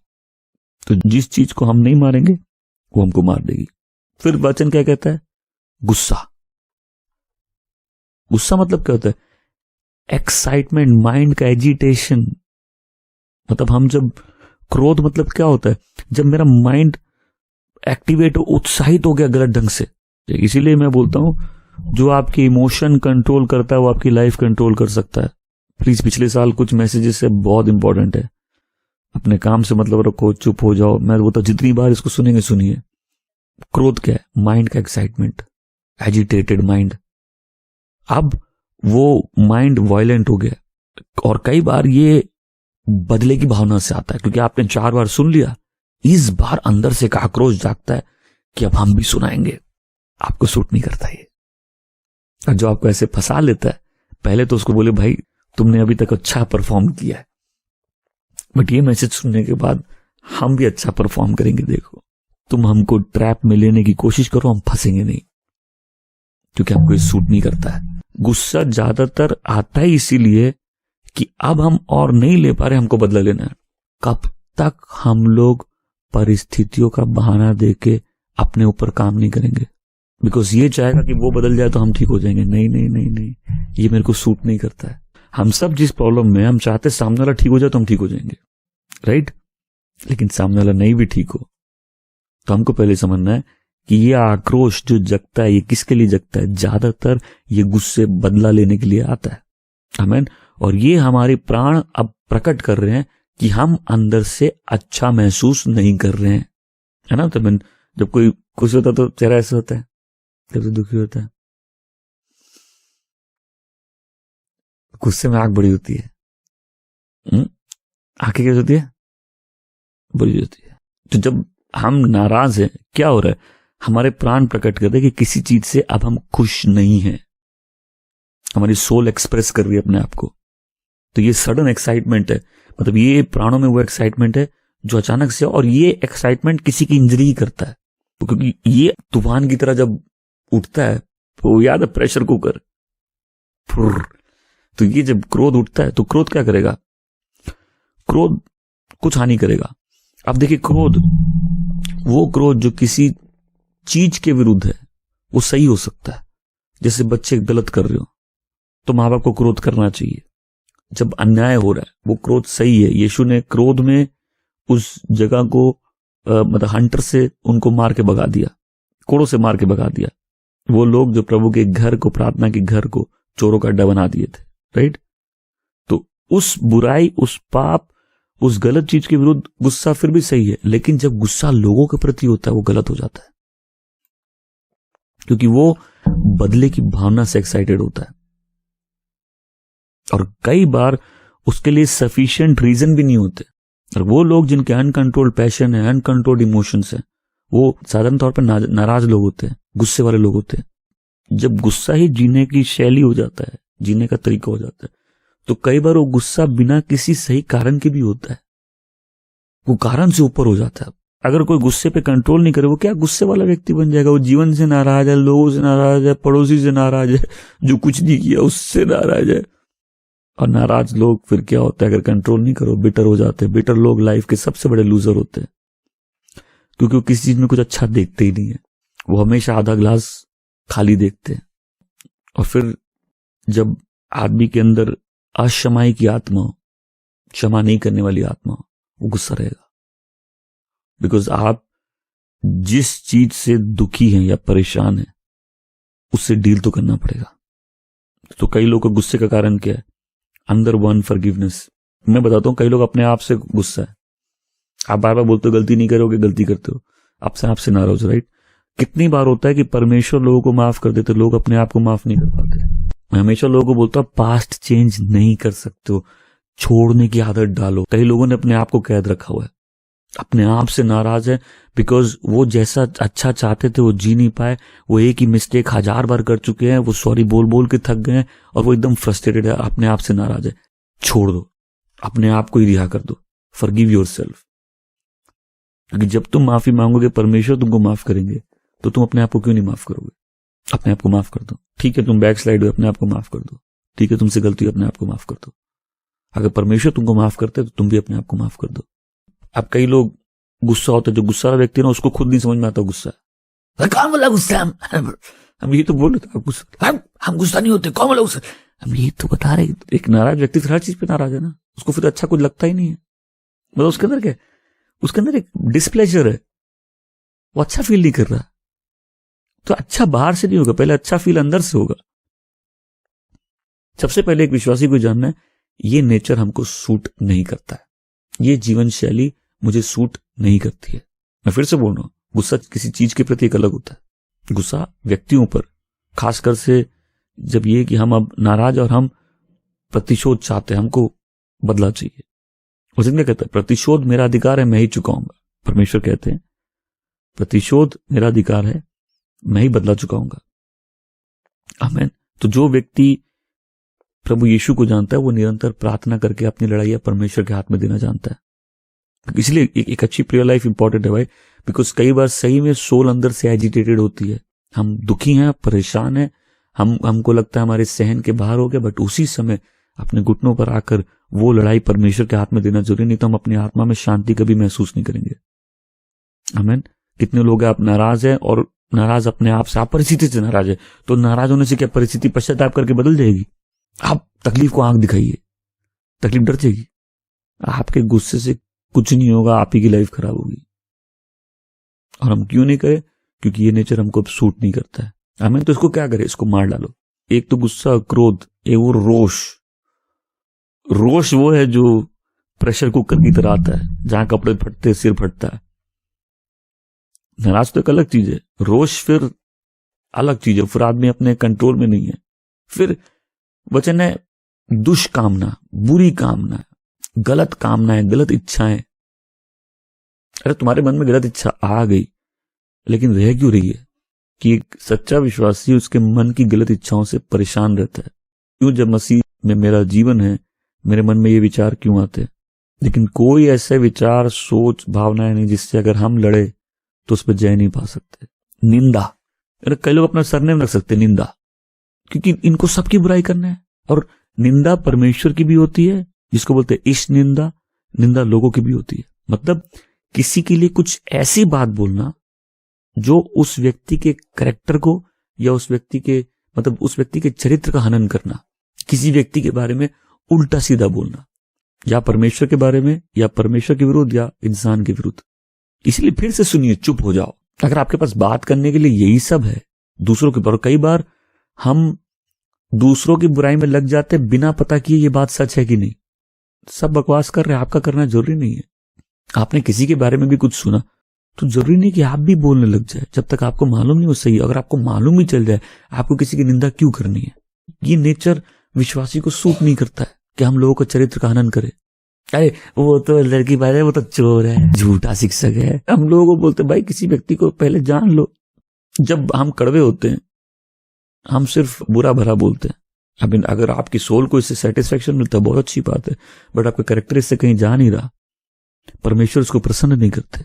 तो जिस चीज को हम नहीं मारेंगे वो हमको मार देगी। फिर वचन क्या कहता है? गुस्सा। गुस्सा मतलब क्या होता है? एक्साइटमेंट, माइंड का एजिटेशन। मतलब हम जब क्रोध मतलब क्या होता है? जब मेरा माइंड एक्टिवेट हो, उत्साहित हो गया गलत ढंग से। इसीलिए मैं बोलता हूं, जो आपके इमोशन कंट्रोल करता है वो आपकी लाइफ कंट्रोल कर सकता है। प्लीज पिछले साल कुछ मैसेजेस है, बहुत इंपॉर्टेंट है। अपने काम से मतलब रखो, चुप हो जाओ। मैं बोलता जितनी बार इसको सुनेंगे सुनिए। क्रोध क्या है? माइंड का एक्साइटमेंट, एजिटेटेड माइंड। अब वो माइंड वायलेंट हो गया, और कई बार ये बदले की भावना से आता है, क्योंकि आपने 4 बार सुन लिया। इस बार अंदर से एक आक्रोश जागता है कि अब हम भी सुनाएंगे। आपको सूट नहीं करता ये। और जो आपको ऐसे फंसा लेता है, पहले तो उसको बोले भाई तुमने अभी तक अच्छा परफॉर्म किया है, बट ये मैसेज सुनने के बाद हम भी अच्छा परफॉर्म करेंगे। देखो, तुम हमको ट्रैप में लेने की कोशिश करो, हम फंसेंगे नहीं, क्योंकि हमको ये सूट नहीं करता है। गुस्सा ज्यादातर आता है इसीलिए कि अब हम और नहीं ले पा रहे, हमको बदला लेना है। कब तक हम लोग परिस्थितियों का बहाना देके अपने ऊपर काम नहीं करेंगे? बिकॉज ये चाहेगा कि वो बदल जाए तो हम ठीक हो जाएंगे। नहीं नहीं नहीं नहीं, ये मेरे को सूट नहीं करता है। हम सब जिस प्रॉब्लम में, हम चाहते सामने वाला ठीक हो जाए तो हम ठीक हो जाएंगे, राइट? लेकिन सामने वाला नहीं भी ठीक हो तो हमको पहले समझना है कि ये आक्रोश जो जगता है, ये किसके लिए जगता है? ज्यादातर ये गुस्से बदला लेने के लिए आता है। आमीन। और ये हमारे प्राण अब प्रकट कर रहे हैं कि हम अंदर से अच्छा महसूस नहीं कर रहे हैं, है ना? तो जब कोई खुश होता है तो चेहरा ऐसा होता है, जब तो दुखी होता है गुस्से में आंख बड़ी होती है, आंखें कैसे होती है? बड़ी होती है। तो जब हम नाराज हैं, क्या हो रहा है? हमारे प्राण प्रकट करते हैं कि किसी चीज से अब हम खुश नहीं हैं। हमारी सोल एक्सप्रेस कर रही है अपने आप को। तो ये सडन एक्साइटमेंट है, मतलब ये प्राणों में वो एक्साइटमेंट है जो अचानक से, और ये एक्साइटमेंट किसी की इंजरी ही करता है। तो क्योंकि ये तूफान की तरह जब उठता है, तो याद है प्रेशर कुकर, तो ये जब क्रोध उठता है तो क्रोध क्या करेगा? क्रोध कुछ हानि करेगा। अब देखिए, क्रोध, वो क्रोध जो किसी चीज के विरुद्ध है, वो सही हो सकता है। जैसे बच्चे गलत कर रहे हो तो माँ बाप को क्रोध करना चाहिए। जब अन्याय हो रहा है, वो क्रोध सही है। यीशु ने क्रोध में उस जगह को मतलब हंटर से उनको मार के भगा दिया, कोड़ों से मार के भगा दिया। वो लोग जो प्रभु के घर को, प्रार्थना के घर को चोरों का अड्डा बना दिए थे, राइट? तो उस बुराई, उस पाप, उस गलत चीज के विरुद्ध गुस्सा फिर भी सही है। लेकिन जब गुस्सा लोगों के प्रति होता है, वो गलत हो जाता है, क्योंकि वो बदले की भावना से एक्साइटेड होता है। और कई बार उसके लिए सफिशिएंट रीजन भी नहीं होते। और वो लोग जिनके अनकंट्रोल्ड पैशन है, अनकंट्रोल्ड इमोशंस है, वो साधारण तौर पर नाराज लोग होते हैं, गुस्से वाले लोग होते हैं। जब गुस्सा ही जीने की शैली हो जाता है, जीने का तरीका हो जाता है, तो कई बार वो गुस्सा बिना किसी सही कारण के भी होता है, वो कारण से ऊपर हो जाता है। अगर कोई गुस्से पे कंट्रोल नहीं करे, वो क्या गुस्से वाला व्यक्ति बन जाएगा। वो जीवन से नाराज है, लोगों से नाराज है, पड़ोसी से नाराज है, जो कुछ नहीं किया उससे नाराज है। और नाराज लोग फिर क्या होता है, अगर कंट्रोल नहीं करो, बिटर हो जाते हैं। बिटर लोग लाइफ के सबसे बड़े लूजर होते हैं, क्योंकि वो किसी चीज में कुछ अच्छा देखते ही नहीं है। वो हमेशा आधा ग्लास खाली देखते हैं। और फिर जब आदमी के अंदर अक्षमाई की आत्मा हो, क्षमा नहीं करने वाली आत्मा हो, वो गुस्सा रहेगा। बिकॉज आप जिस चीज से दुखी हैं या परेशान हैं, उससे डील तो करना पड़ेगा। तो कई लोगों को गुस्से का कारण क्या है? अंदर वन फॉरगिवनेस। मैं बताता हूं, कई लोग अपने आप से गुस्सा है। आप बार बार बोलते हो गलती नहीं करोगे, गलती करते हो, आपसे नाराज, राइट? कितनी बार होता है कि परमेश्वर लोगों को माफ कर देते, लोग अपने आप को माफ नहीं कर पाते। मैं हमेशा लोगों को बोलता हूं, पास्ट चेंज नहीं कर सकते हो, छोड़ने की आदत डालो। कई लोगों ने अपने आप को कैद रखा हुआ है, अपने आप से नाराज है, बिकॉज वो जैसा अच्छा चाहते थे वो जी नहीं पाए। वो एक ही मिस्टेक 1000 बार कर चुके हैं, वो सॉरी बोल बोल के थक गए हैं, और वो एकदम फ्रस्ट्रेटेड है, अपने आप से नाराज है। छोड़ दो, अपने आप को ही रिहा कर दो। Forgive yourself. क्योंकि जब तुम माफी मांगोगे, परमेश्वर तुमको माफ करेंगे, तो तुम अपने आप को क्यों नहीं माफ करोगे? अपने आप को माफ कर दो। ठीक है, तुम बैक स्लाइड हुए, अपने आप को माफ कर दो। ठीक है, तुमसे गलती हुई, अपने आप को माफ कर दो। अगर परमेश्वर तुमको माफ करते तो तुम भी अपने आप को माफ कर दो। अब कई लोग गुस्सा होता है, जो गुस्सा वाला व्यक्ति ना, उसको खुद नहीं समझ में आता गुस्सा है। कौन बोला गुस्सा? हम ये तो बोल रहे थे, हम गुस्सा नहीं होते, कौन बोला गुस्सा? हम ये तो बता रहे। एक नाराज व्यक्ति फिर हर चीज पे नाराज है ना, उसको फिर अच्छा कुछ लगता ही नहीं है। मतलब उसके अंदर क्या है? उसके अंदर एक डिस्प्लेजर है। वो अच्छा फील नहीं कर रहा, तो अच्छा बाहर से नहीं होगा, पहले अच्छा फील अंदर से होगा। सबसे पहले एक विश्वासी को जानना है ये नेचर हमको सूट नहीं करता है, ये जीवन शैली मुझे सूट नहीं करती है। मैं फिर से बोल रहा हूं, गुस्सा किसी चीज के प्रति एक अलग होता है, गुस्सा व्यक्तियों पर, खासकर से जब ये कि हम अब नाराज और हम प्रतिशोध चाहते हैं, हमको बदला चाहिए। उसे क्या कहता है, प्रतिशोध मेरा अधिकार है, मैं ही चुकाऊंगा। परमेश्वर कहते हैं प्रतिशोध मेरा अधिकार है, मैं ही बदला चुकाऊंगा। आमीन। तो जो व्यक्ति प्रभु यीशु को जानता है वो निरंतर प्रार्थना करके अपनी लड़ाइयां परमेश्वर के हाथ में देना जानता है। इसलिए एक अच्छी प्रेयर लाइफ इंपॉर्टेंट है भाई, बिकॉज कई बार सही में सोल अंदर से एजिटेटेड होती है, हम दुखी हैं, परेशान हैं, हमको लगता है हमारे सहन के बाहर हो गया, बट उसी समय अपने घुटनों पर आकर वो लड़ाई परमेश्वर के हाथ में देना जरूरी, नहीं तो हम अपनी आत्मा में शांति कभी महसूस नहीं करेंगे। आमीन। कितने लोग हैं आप नाराज हैं और नाराज अपने आप से, आप परिस्थिति से नाराज है, तो नाराज होने से क्या परिस्थिति पश्चाताप करके बदल जाएगी? आप तकलीफ को आंख दिखाइए, तकलीफ डर जाएगी। आपके गुस्से से कुछ नहीं होगा, आप ही की लाइफ खराब होगी। और हम क्यों नहीं करें? क्योंकि ये नेचर हमको सूट नहीं करता है। आमीन। तो इसको क्या करें? इसको मार डालो। एक तो गुस्सा, क्रोध, एक वो रोष। रोष वो है जो प्रेशर कुकर की तरह आता है, जहां कपड़े फटते सिर फटता है। नाराज तो एक अलग चीज है, रोष फिर अलग चीज है, फिर आदमी अपने कंट्रोल में नहीं है। फिर वचन है दुष्कामना, बुरी कामना, गलत कामनाएं, गलत इच्छाएं। अरे तुम्हारे मन में गलत इच्छा आ गई, लेकिन रह क्यों रही है? कि एक सच्चा विश्वासी उसके मन की गलत इच्छाओं से परेशान रहता है। क्यों? जब मसीह में मेरा जीवन है, मेरे मन में ये विचार क्यों आते हैं? लेकिन कोई ऐसे विचार, सोच, भावनाएं नहीं जिससे अगर हम लड़े तो उस पर जय नहीं पा सकते। निंदा, अरे कई लोग अपना सरनेम रख सकते निंदा, क्योंकि इनको सबकी बुराई करना है। और निंदा परमेश्वर की भी होती है, जिसको बोलते हैं इष्ट निंदा, निंदा लोगों की भी होती है। मतलब किसी के लिए कुछ ऐसी बात बोलना जो उस व्यक्ति के कैरेक्टर को या उस व्यक्ति के चरित्र का हनन करना, किसी व्यक्ति के बारे में उल्टा सीधा बोलना, या परमेश्वर के बारे में, या परमेश्वर के विरुद्ध, या इंसान के विरुद्ध। इसलिए फिर से सुनिए, चुप हो जाओ। अगर आपके पास बात करने के लिए यही सब है दूसरों के ऊपर, कई बार हम दूसरों की बुराई में लग जाते बिना पता किए ये बात सच है कि नहीं। सब बकवास कर रहे हैं, आपका करना जरूरी नहीं है। आपने किसी के बारे में भी कुछ सुना तो जरूरी नहीं कि आप भी बोलने लग जाए, जब तक आपको मालूम नहीं हो सही। अगर आपको मालूम ही चल जाए, आपको किसी की निंदा क्यों करनी है? ये नेचर विश्वासी को सूट नहीं करता है कि हम लोगों का चरित्र का हनन करें। अरे वो तो लड़की बात है, वो तो चोर है, झूठा शिक्षक है। हम लोगों को बोलते भाई किसी व्यक्ति को पहले जान लो। जब हम कड़वे होते हैं, हम सिर्फ बुरा भरा बोलते हैं। अगर आपकी सोल को इससे सेटिस्फेक्शन मिलता है, बहुत अच्छी बात है, बट आपका कैरेक्टर इससे कहीं जा नहीं रहा, परमेश्वर उसको प्रसन्न नहीं करते।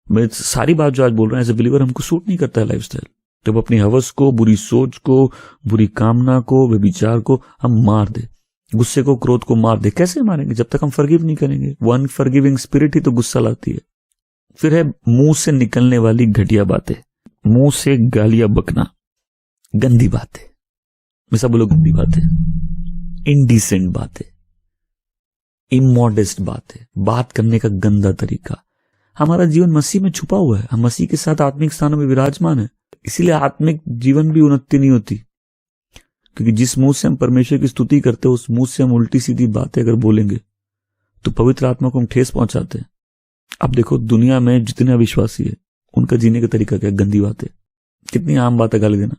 मैं सारी बात जो आज बोल रहा हूं, एज ए बिलीवर हमको सूट नहीं करता है लाइफस्टाइल। जब अपनी हवस को, बुरी सोच को, बुरी कामना को, व्यभिचार को हम मार दे, गुस्से को, क्रोध को मार दे। कैसे मारेंगे? जब तक हम फॉरगिव नहीं करेंगे। वो अनफॉरगिविंग स्पिरिट ही तो गुस्सा लाती है। फिर है मुंह से निकलने वाली घटिया बातें, मुंह से गालियां बकना, गंदी बातें, हमेशा बोलो गंदी बातें, इनडिसेंट बातें, इमोडेस्ट बातें, बात करने का गंदा तरीका। हमारा जीवन मसीह में छुपा हुआ है, हम मसीह के साथ आत्मिक स्थानों में विराजमान है, इसीलिए आत्मिक जीवन भी उन्नति नहीं होती। क्योंकि जिस मुंह से हम परमेश्वर की स्तुति करते हैं, उस मुंह से हम उल्टी सीधी बातें अगर बोलेंगे तो पवित्र आत्मा को हम ठेस पहुंचाते हैं। अब देखो दुनिया में जितने अविश्वासी है, उनका जीने का तरीका क्या? गंदी बातें। कितनी आम बात है गाली देना।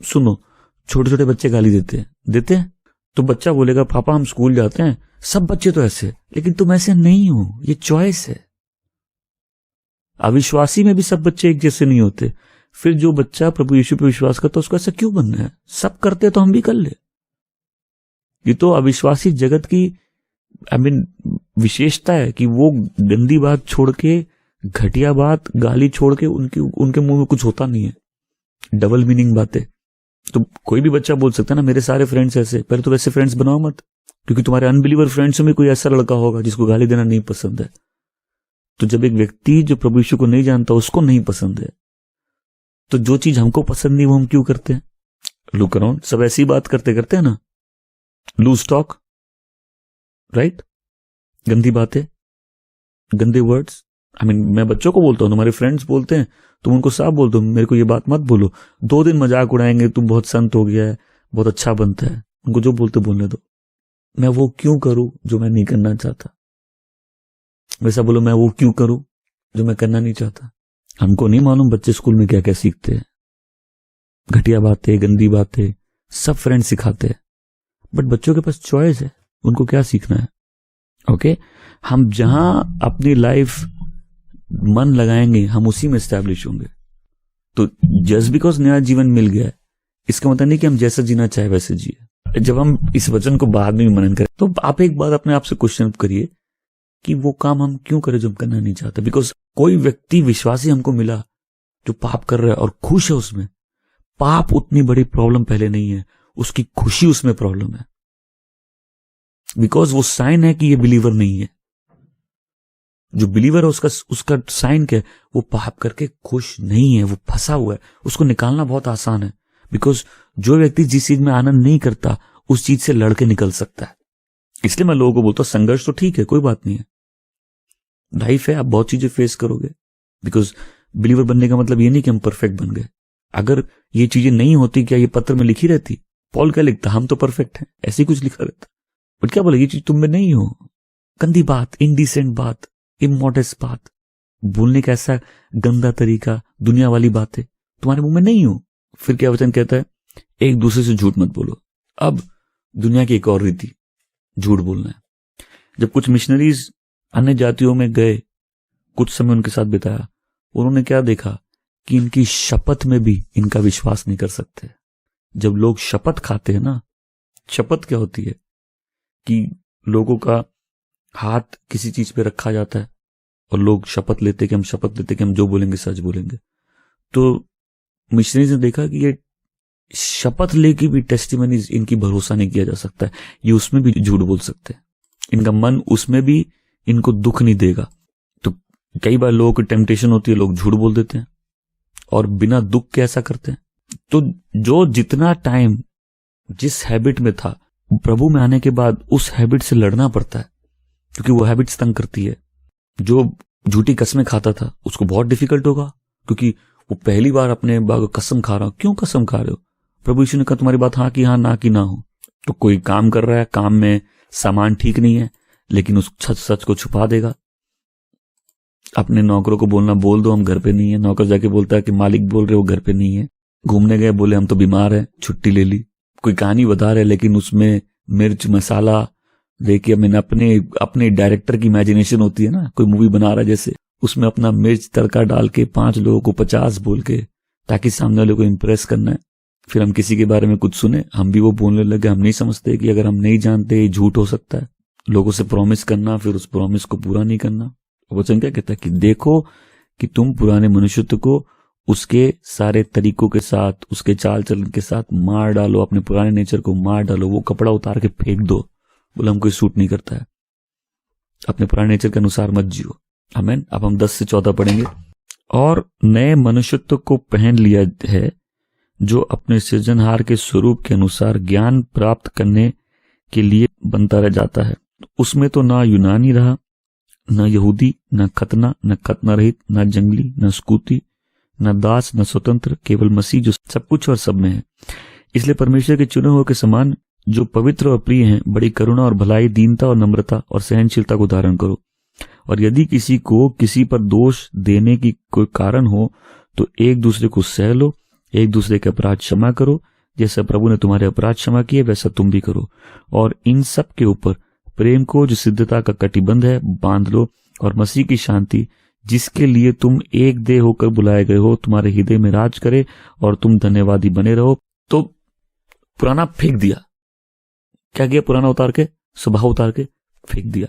सुनो, छोटे छोटे बच्चे गाली देते हैं तो बच्चा बोलेगा पापा हम स्कूल जाते हैं, सब बच्चे तो ऐसे, लेकिन तुम ऐसे नहीं हो, ये चॉइस है। अविश्वासी में भी सब बच्चे एक जैसे नहीं होते। फिर जो बच्चा प्रभु यीशु पे विश्वास करता है, उसको ऐसा क्यों बनना है? सब करते तो हम भी कर ले। ये तो अविश्वासी जगत की विशेषता है कि वो गंदी बात छोड़ के, घटिया बात, गाली छोड़ के उनके मुंह में कुछ होता नहीं है। डबल मीनिंग बातें। तो कोई भी बच्चा बोल सकता है ना मेरे सारे फ्रेंड्स ऐसे। पहले तो वैसे फ्रेंड्स बनाओ मत, क्योंकि तुम्हारे अनबिलीवर फ्रेंड्स में कोई ऐसा लड़का होगा जिसको गाली देना नहीं पसंद है। तो जब एक व्यक्ति जो प्रभु यीशु को नहीं जानता, उसको नहीं पसंद है, तो जो चीज हमको पसंद नहीं वो हम क्यों करते हैं? लुक अराउंड, सब ऐसी बात करते हैं ना, लूज टॉक, राइट? गंदी बातें, गंदे वर्ड्स, मैं बच्चों को बोलता हूँ, तुम्हारे फ्रेंड्स बोलते हैं, तुम उनको साफ बोल दो मेरे को ये बात मत बोलो, 2 दिन मजाक उड़ाएंगे, तुम बहुत संत हो गया है, बहुत अच्छा बनता है, उनको जो बोलते बोलने दो। मैं वो क्यों करूं जो मैं नहीं करना चाहता, वैसा बोलो मैं वो क्यों करूं जो मैं करना नहीं चाहता। हमको नहीं मालूम बच्चे स्कूल में क्या क्या सीखते हैं, घटिया बातें, गंदी बातें सब फ्रेंड सिखाते हैं, बट बच्चों के पास चॉइस है उनको क्या सीखना है। ओके, हम जहां अपनी लाइफ मन लगाएंगे हम उसी में स्टैब्लिश होंगे। तो जस्ट बिकॉज नया जीवन मिल गया है इसका मतलब नहीं कि हम जैसा जीना चाहे वैसे जिए। जब हम इस वचन को बाद में भी मनन करें तो आप एक बार अपने आप से क्वेश्चन करिए कि वो काम हम क्यों करें जो हम करना नहीं चाहते। बिकॉज कोई व्यक्ति विश्वासी हमको मिला जो पाप कर रहा है और खुश है उसमें, पाप उतनी बड़ी प्रॉब्लम पहले नहीं है, उसकी खुशी उसमें प्रॉब्लम है। बिकॉज वो साइन है कि ये बिलीवर नहीं है। जो बिलीवर है उसका साइन क्या है, वो पाप करके खुश नहीं है, वो फंसा हुआ है, उसको निकालना बहुत आसान है। बिकॉज जो व्यक्ति जिस चीज में आनंद नहीं करता उस चीज से लड़के निकल सकता है। इसलिए मैं लोगों को बोलता हूं संघर्ष तो ठीक है, कोई बात नहीं है, लाइफ है, आप बहुत चीजें फेस करोगे। बिकॉज बिलीवर बनने का मतलब ये नहीं कि हम परफेक्ट बन गए। अगर ये चीजें नहीं होती क्या ये पत्र में लिखी रहती? पॉल क्या लिखता, हम तो परफेक्ट हैं, ऐसे ही कुछ लिखा रहता। बट क्या बोला, ये चीज तुम में नहीं हो, गंदी बात, इनडिसेंट बात, इमोडेस्ट बात, बोलने का ऐसा गंदा तरीका, दुनिया वाली बातें तुम्हारे मुंह में नहीं हो। फिर क्या वचन कहता है, एक दूसरे से झूठ मत बोलो। अब दुनिया की एक और रीति झूठ बोलना है। जब कुछ मिशनरीज अन्य जातियों में गए, कुछ समय उनके साथ बिताया, उन्होंने क्या देखा कि इनकी शपथ में भी इनका विश्वास नहीं कर सकते। जब लोग शपथ खाते हैं ना, शपथ क्या होती है कि लोगों का हाथ किसी चीज पे रखा जाता है और लोग शपथ लेते कि हम शपथ लेते कि हम जो बोलेंगे सच बोलेंगे। तो मिशनरीज ने देखा कि ये शपथ लेके भी टेस्टिमनीज इनकी भरोसा नहीं किया जा सकता है, ये उसमें भी झूठ बोल सकते हैं, इनका मन उसमें भी इनको दुख नहीं देगा। तो कई बार लोगों की टेम्पटेशन होती है, लोग झूठ बोल देते हैं और बिना दुख के ऐसा करते हैं। तो जो जितना टाइम जिस हैबिट में था, प्रभु में आने के बाद उस हैबिट से लड़ना पड़ता है, क्योंकि वो हैबिट तंग करती है। जो झूठी कसमें खाता था उसको बहुत डिफिकल्ट होगा, क्योंकि वो पहली बार अपने कसम खा रहा हो। क्यों कसम खा रहे हो? प्रभु यीशु ने कहा तुम्हारी बात हाँ की हाँ, ना की ना हो। तो कोई काम कर रहा है, काम में सामान ठीक नहीं है, लेकिन उस सच को छुपा देगा। अपने नौकरों को बोलना, बोल दो हम घर पे नहीं है। नौकर जाके बोलता है कि मालिक बोल रहे हो घर पे नहीं है। घूमने गए, बोले हम तो बीमार है, छुट्टी ले ली। कोई कहानी बता रहे लेकिन उसमें मिर्च मसाला देखिए, मैंने अपने डायरेक्टर की इमेजिनेशन होती है ना, कोई मूवी बना रहा है जैसे, उसमें अपना मिर्च तड़का डाल के 5 लोगों को 50 बोल के, ताकि सामने वाले को इम्प्रेस करना है। फिर हम किसी के बारे में कुछ सुने, हम भी वो बोलने लगे। हम नहीं समझते कि अगर हम नहीं जानते ये झूठ हो सकता है। लोगों से प्रॉमिस करना, फिर उस प्रॉमिस को पूरा नहीं करना। वचन क्या कहता है कि देखो कि तुम पुराने मनुष्यत्व को उसके सारे तरीकों के साथ, उसके चाल चलन के साथ मार डालो, अपने पुराने नेचर को मार डालो, वो कपड़ा उतार के फेंक दो। बोला हमको सूट नहीं करता है, अपने पुराने नेचर के अनुसार मत जियो। आमीन। अब हम 10 से 14 पढ़ेंगे। और नए मनुष्यत्व को पहन लिया है, जो अपने सृजनहार के स्वरूप के अनुसार ज्ञान प्राप्त करने के लिए बनता रह जाता है। उसमें तो ना यूनानी रहा, न यहूदी, न खतना, न खतना रहित, न जंगली, न स्कूती, न दास, न स्वतंत्र, केवल मसीह जो सब कुछ और सब में है। इसलिए परमेश्वर के चुने हुए के समान जो पवित्र और प्रिय हैं, बड़ी करुणा और भलाई, दीनता और नम्रता और सहनशीलता को धारण करो। और यदि किसी को किसी पर दोष देने की कोई कारण हो तो एक दूसरे को सह लो, एक दूसरे के अपराध क्षमा करो, जैसा प्रभु ने तुम्हारे अपराध क्षमा किए वैसा तुम भी करो। और इन सब के ऊपर प्रेम को, जो सिद्धता का कटिबंध है, बांध लो। और मसीह की शांति, जिसके लिए तुम एक देह होकर बुलाए गए हो, तुम्हारे हृदय में राज करे और तुम धन्यवादी बने रहो। तो पुराना फेंक दिया। क्या किया? पुराना उतार के, स्वभाव उतार के फेंक दिया।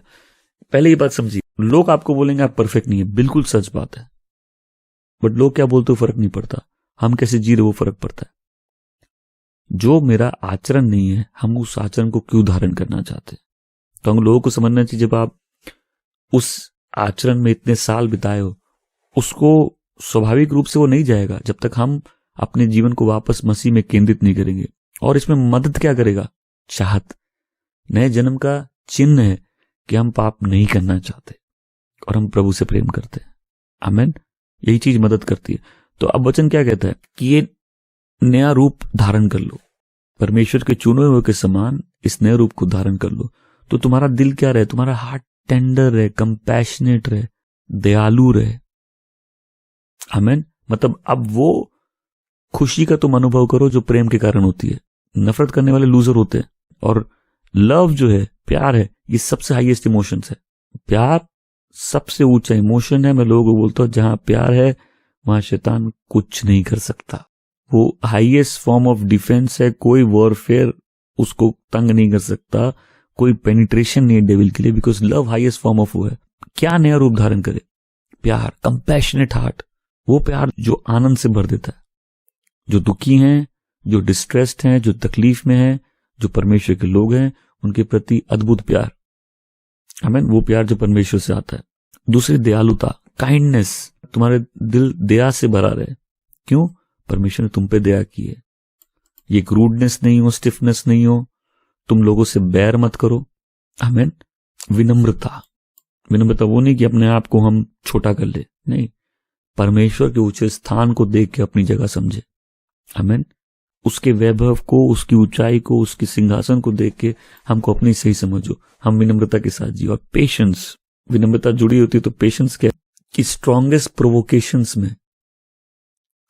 पहले ये बात समझिए, लोग आपको बोलेंगे आप परफेक्ट नहीं है, बिल्कुल सच बात है। बट लोग क्या बोलते हो फर्क नहीं पड़ता, हम कैसे जी रहे वो फर्क पड़ता है। जो मेरा आचरण नहीं है, हम उस आचरण को क्यों धारण करना चाहते हैं? तो हम लोगों को समझना चाहिए, जब आप उस आचरण में इतने साल बिताए हो, उसको स्वाभाविक रूप से वो नहीं जाएगा जब तक हम अपने जीवन को वापस मसीह में केंद्रित नहीं करेंगे। और इसमें मदद क्या करेगा? चाहत। नए जन्म का चिन्ह है कि हम पाप नहीं करना चाहते और हम प्रभु से प्रेम करते हैं। आमेन। यही चीज मदद करती है। तो अब वचन क्या कहता है कि ये नया रूप धारण कर लो, परमेश्वर के चुने हुए के समान इस नए रूप को धारण कर लो। तो तुम्हारा दिल क्या रहे, तुम्हारा हार्ट टेंडर रहे, कंपैशनेट रहे, दयालु रहे। आमेन। मतलब अब वो खुशी का तुम अनुभव करो जो प्रेम के कारण होती है। नफरत करने वाले लूजर होते हैं। और लव जो है, प्यार है, ये सबसे हाईएस्ट इमोशन है। प्यार सबसे ऊंचा इमोशन है। मैं लोगों को बोलता हूं जहां प्यार है वहां शैतान कुछ नहीं कर सकता। वो हाईएस्ट फॉर्म ऑफ डिफेंस है। कोई वॉरफेयर उसको तंग नहीं कर सकता, कोई पेनिट्रेशन नहीं है डेविल के लिए, because love highest form of वो है। क्या नया रूप धारण करे? प्यार, कंपैशनेट हार्ट। वो प्यार जो आनंद से भर देता है, जो दुखी हैं, जो डिस्ट्रेस्ड हैं, जो तकलीफ में हैं, जो परमेश्वर के लोग हैं, उनके प्रति अद्भुत प्यार। आमीन। वो प्यार जो परमेश्वर से आता है। दूसरी दयालुता, काइंडनेस। तुम्हारे दिल दया से भरा रहे। क्यों? परमेश्वर ने तुम पे दया की है। ये क्रूडनेस नहीं हो, स्टिफनेस नहीं हो। तुम लोगों से बैर मत करो। आमीन। विनम्रता। विनम्रता वो नहीं कि अपने आप को हम छोटा कर ले, नहीं, परमेश्वर के ऊंचे स्थान को देख के अपनी जगह समझे। आमीन। उसके वैभव को, उसकी ऊंचाई को, उसके सिंहासन को देख के हमको अपनी सही समझो। हम विनम्रता के साथ जियो। और पेशेंस, विनम्रता जुड़ी होती है तो पेशेंस क्या कि स्ट्रॉन्गेस्ट प्रोवोकेशंस में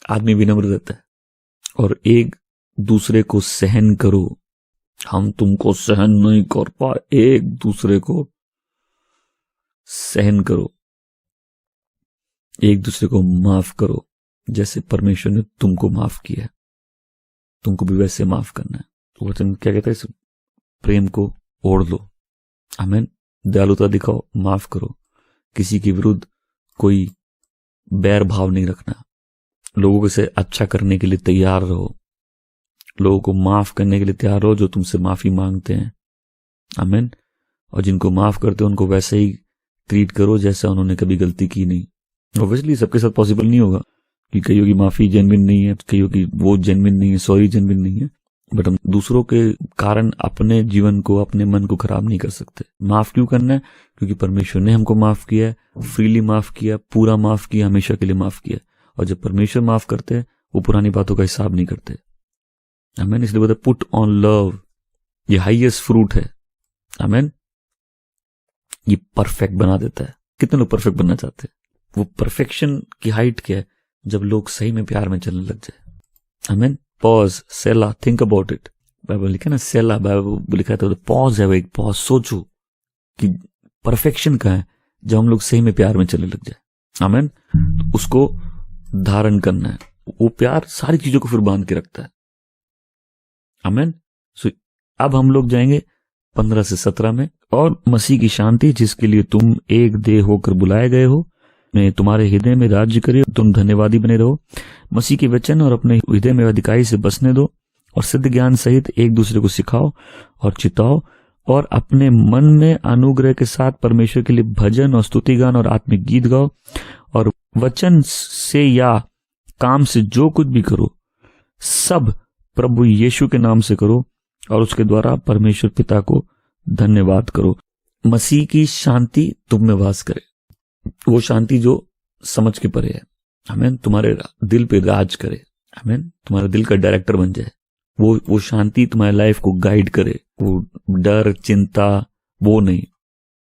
आदमी विनम्र रहता है। और एक दूसरे को सहन करो। हम तुमको सहन नहीं कर पाए, एक दूसरे को सहन करो, एक दूसरे को माफ करो। जैसे परमेश्वर ने तुमको माफ किया है, तुमको भी वैसे माफ करना है। तो वचन क्या कहता है? इस प्रेम को ओढ़ लो। आमीन। दयालुता दिखाओ, माफ करो। किसी के विरुद्ध कोई बैर भाव नहीं रखना। लोगों से अच्छा करने के लिए तैयार रहो। लोगों को माफ करने के लिए तैयार रहो जो तुमसे माफी मांगते हैं। आमीन। और जिनको माफ करते हो उनको वैसे ही ट्रीट करो जैसा उन्होंने कभी गलती की नहीं। ऑब्वियसली सबके साथ पॉसिबल नहीं होगा कि कईयों की माफी जेन्युइन नहीं है, कईयों की वो जेन्युइन नहीं है, सॉरी जेन्युइन नहीं है। बट हम दूसरों के कारण अपने जीवन को, अपने मन को खराब नहीं कर सकते। माफ क्यों करना है? क्योंकि परमेश्वर ने हमको माफ किया है, फ्रीली माफ किया, पूरा माफ किया, हमेशा के लिए माफ किया। और जब परमेश्वर माफ करते हैं वो पुरानी बातों का हिसाब नहीं करते। आमीन। इसलिए बोलते पुट ऑन लव। ये हाईएस्ट फ्रूट है। आमीन। ये परफेक्ट बना देता है। कितने लोग परफेक्ट बनना चाहते हैं? वो परफेक्शन की हाइट क्या है? जब लोग सही में प्यार में चलने लग जाए। आमीन। Pause, selah, think about it. Bible लिखा ना, सेला बाइबल लिखा है तो पॉज है, वो एक पॉज। सोचो कि परफेक्शन कहाँ है? जब हम लोग सही में प्यार में चलने लग जाए। आमीन। तो उसको धारण करना है। वो प्यार सारी चीजों को फिर बांध के रखता है। आमीन। सो अब हम लोग जाएंगे 15 से 17 में। और मसीह की शांति जिसके लिए तुम एक देह होकर बुलाए गए हो, मैं तुम्हारे हृदय में राज्य करे। तुम धन्यवादी बने रहो। मसीह के वचन और अपने हृदय में अधिकाई से बसने दो। और सिद्ध ज्ञान सहित एक दूसरे को सिखाओ और चिताओ। और अपने मन में अनुग्रह के साथ परमेश्वर के लिए भजन और स्तुति गान और आत्मिक गीत गाओ। और वचन से या काम से जो कुछ भी करो सब प्रभु यीशु के नाम से करो और उसके द्वारा परमेश्वर पिता को धन्यवाद करो। मसीह की शांति तुम में वास करे। वो शांति जो समझ के परे है। आमीन। तुम्हारे दिल पे राज करे। आमीन। तुम्हारे दिल का डायरेक्टर बन जाए। वो शांति तुम्हारे लाइफ को गाइड करे। वो डर, चिंता वो नहीं।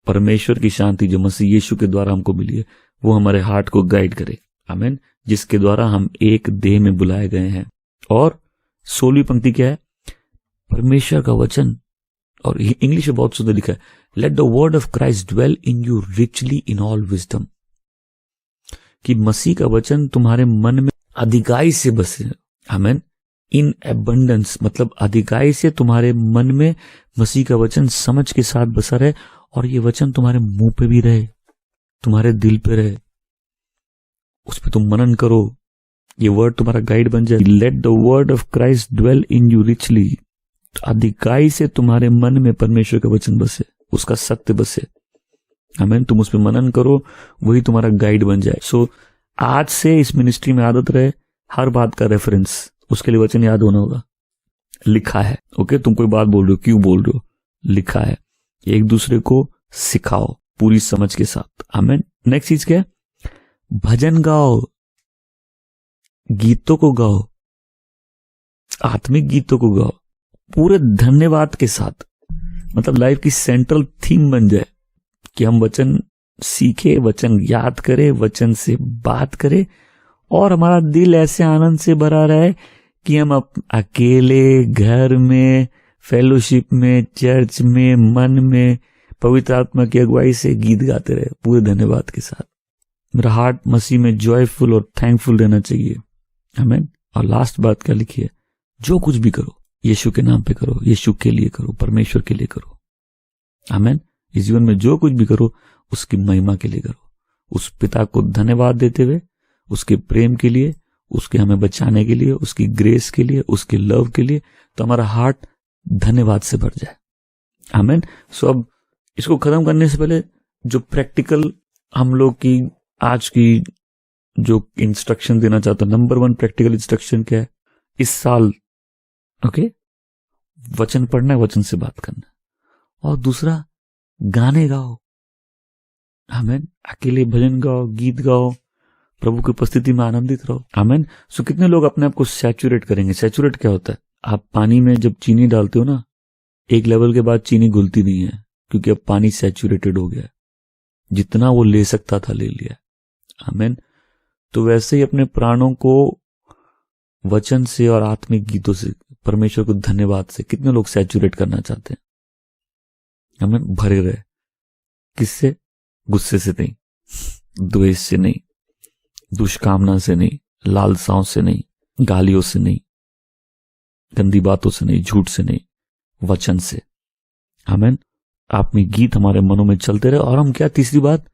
परमेश्वर की शांति जो मसीह यीशु के द्वारा हमको मिली है वो हमारे हार्ट को गाइड करे। आमीन। जिसके द्वारा हम एक देह में बुलाए गए हैं। और 16वीं पंक्ति क्या है? परमेश्वर का वचन। और इंग्लिश में बहुत सुंदर लिखा है, let the word of Christ dwell in you richly in all wisdom. कि मसीह का वचन तुम्हारे मन में अधिकाई से बसे। आमीन। इन एबंडेंस, मतलब अधिकाई से तुम्हारे मन में मसीह का वचन समझ के साथ बसा रहे। और ये वचन तुम्हारे मुंह पे भी रहे, तुम्हारे दिल पे रहे, उस पर तुम मनन करो। ये वर्ड तुम्हारा गाइड बन जाए। Let the word of Christ dwell in you richly. अधिकाई से तुम्हारे मन में परमेश्वर का वचन बसे, उसका सत्य बसे। आमीन। तुम उस पर मनन करो, वही तुम्हारा गाइड बन जाए। सो आज से इस मिनिस्ट्री में आदत रहे हर बात का रेफरेंस, उसके लिए वचन याद होना होगा। लिखा है। ओके, तुम कोई बात बोल रहे हो, क्यों बोल रहे हो? लिखा है। एक दूसरे को सिखाओ पूरी समझ के साथ। आमीन। नेक्स्ट चीज क्या है? भजन गाओ, गीतों को गाओ, आत्मिक गीतों को गाओ पूरे धन्यवाद के साथ। मतलब लाइफ की सेंट्रल थीम बन जाए कि हम वचन सीखे, वचन याद करें, वचन से बात करें और हमारा दिल ऐसे आनंद से भरा रहे कि हम अकेले घर में, फेलोशिप में, चर्च में, मन में पवित्र आत्मा की अगुवाई से गीत गाते रहे पूरे धन्यवाद के साथ। मेरा हार्ट मसीह में जॉयफुल और थैंकफुल रहना चाहिए। आमीन। और लास्ट बात क्या लिखी है, जो कुछ भी करो यीशु के नाम पे करो, यीशु के लिए करो, परमेश्वर के लिए करो। आमीन। इस जीवन में जो कुछ भी करो उसकी महिमा के लिए करो, उस पिता को धन्यवाद देते हुए, उसके प्रेम के लिए, उसके हमें बचाने के लिए, उसकी ग्रेस के लिए, उसके लव के लिए, तो हमारा हार्ट धन्यवाद से भर जाए। आमीन। सो अब इसको खत्म करने से पहले जो प्रैक्टिकल हम लोग की आज की जो इंस्ट्रक्शन देना चाहता हूं, नंबर 1 प्रैक्टिकल इंस्ट्रक्शन क्या है इस साल? ओके, वचन पढ़ना है, वचन से बात करना है। और दूसरा, गाने गाओ। आमीन। अकेले भजन गाओ, गीत गाओ, प्रभु की उपस्थिति में आनंदित रहो। आमीन। सो कितने लोग अपने आप को सैचुरेट करेंगे? सैचुरेट क्या होता है? आप पानी में जब चीनी डालते हो ना, एक लेवल के बाद चीनी घुलती नहीं है क्योंकि अब पानी सैचुरेटेड हो गया, जितना वो ले सकता था ले लिया। आमीन। तो वैसे ही अपने प्राणों को वचन से और आत्मिक गीतों से, परमेश्वर को धन्यवाद से कितने लोग सैचुरेट करना चाहते हैं? आमीन। भरे रहे। किससे? गुस्से से नहीं, द्वेष से नहीं, दुष्कामना से नहीं, लालसाओं से नहीं, गालियों से नहीं, गंदी बातों से नहीं, झूठ से नहीं, वचन से। आमीन। आत्मिक गीत हमारे मनों में चलते रहे। और हम क्या, तीसरी बात,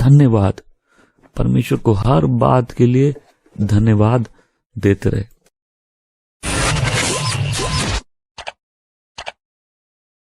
धन्यवाद। परमेश्वर को हर बात के लिए धन्यवाद देते रहे।